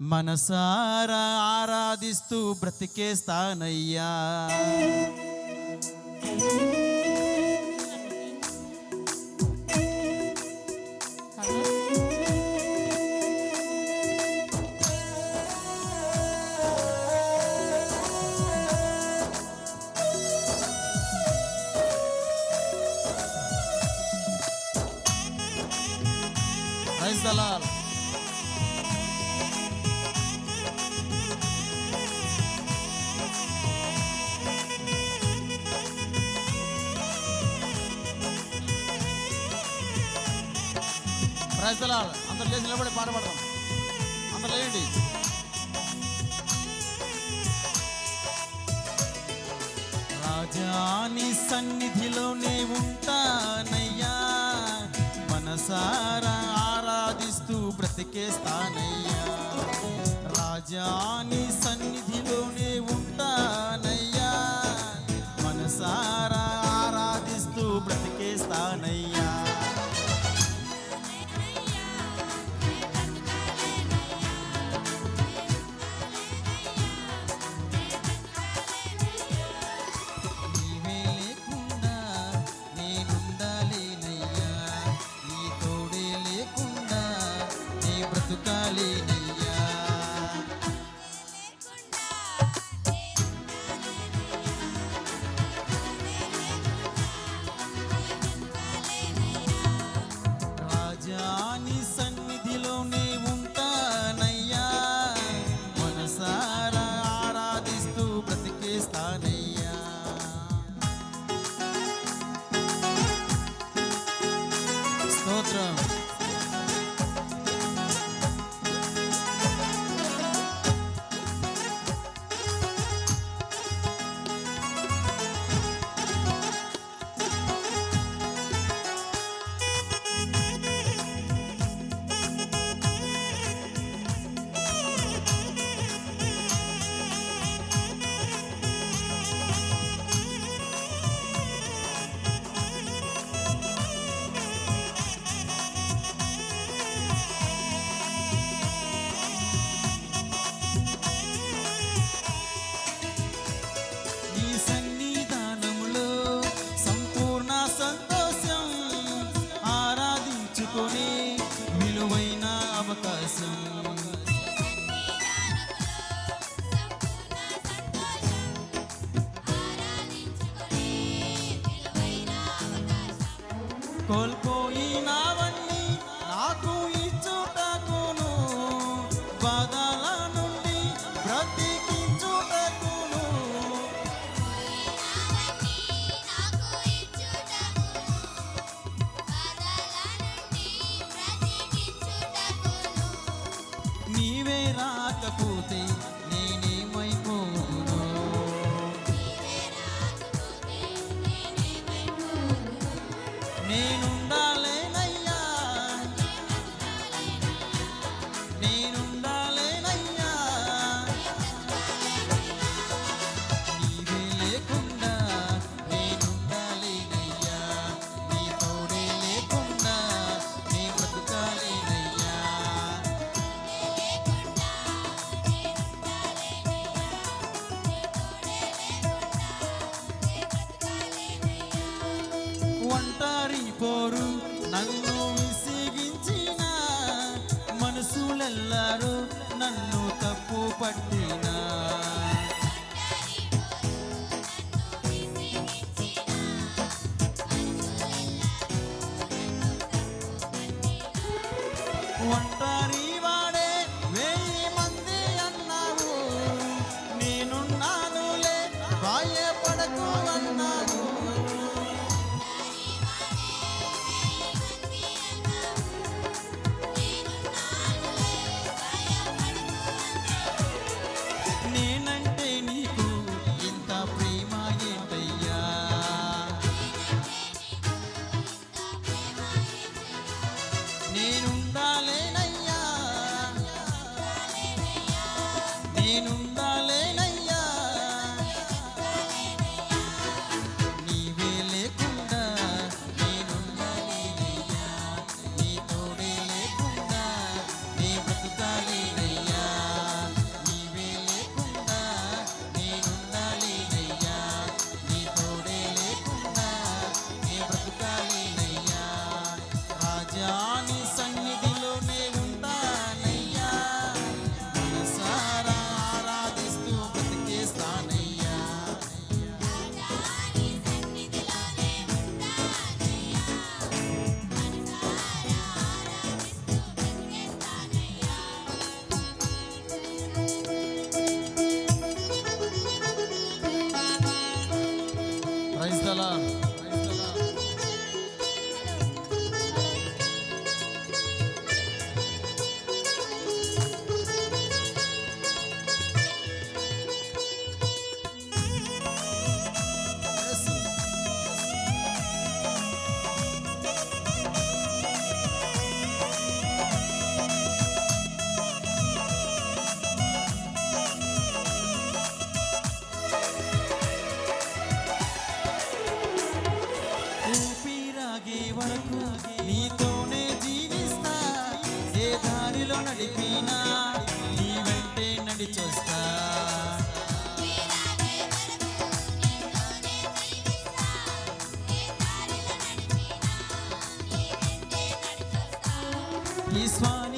మనసారా ఆరాధిస్తూ బ్రతికేస్తానయ్యా. Praise the Lord. Praise the Lord. అందరూ లేచి నిలబడి పాట పాడదాం. అందరూ లేండి. రాజాని సన్నిధిలోనే ఉంటానయ్యా, మనసారా ఆరాధిస్తూ బ్రతికేస్తానయ్యా. రాజాని సన్నిధిలోనే ఉంటానయ్యా, మనసారా ఆరాధిస్తూ బ్రతికేస్తానయ్యా. రాజాని సన్నిధిలోనే ఉంటానయ్యా, మనసారా ఆరాధిస్తూ బ్రతికేస్తానయ్యా. స్తోత్రం. విలువైన అవకాశం కోల్పోయినవన్నీ నాకు ఇచ్చుటకును, బాధల నుండి బ్రతికించుటకును. నీవే రాకపోతే నేనేమైపోను, నేనుండాలేనయ్యా, నేనుండాలేనయ్యా. నీవే లేకుండా నేనుండాలేనయ్యా, నీ తోడే లేకుండా నే బ్రతకాలేనయ్యా. ఒంటరి పోరు నన్ను విసిగించిన, మనసులెల్లారు నన్ను తప్పు పట్టిన. ఒంటరి వాడే 1000 మంది అన్నావు, నేనున్నానులే భయపడకు అన్నావు. నేనంటే నీకు ఇంత ప్రేమ ఏంటయ్యా, నేనుండాలేనయ్యా, నేనుండాలేనయ్యా. నీవే లేకుండా నేనుండాలేనయ్యా, నీ తోడే లేకుండా నీ బ్రతుకాలేనయ్యా. ఏసయ్యా నీ సన్నిధిలోనే ఉంటానయ్యా, మనసారా ఆరాధిస్తూ బ్రతికేస్తానయ్యా. Praise the Lord. ఊపిరాగే వరకు నీతోనే జీవిస్తా, ఏ దారిలో నడిపినా నీ వెంటే నడిచొస్తా. ఈ స్వామి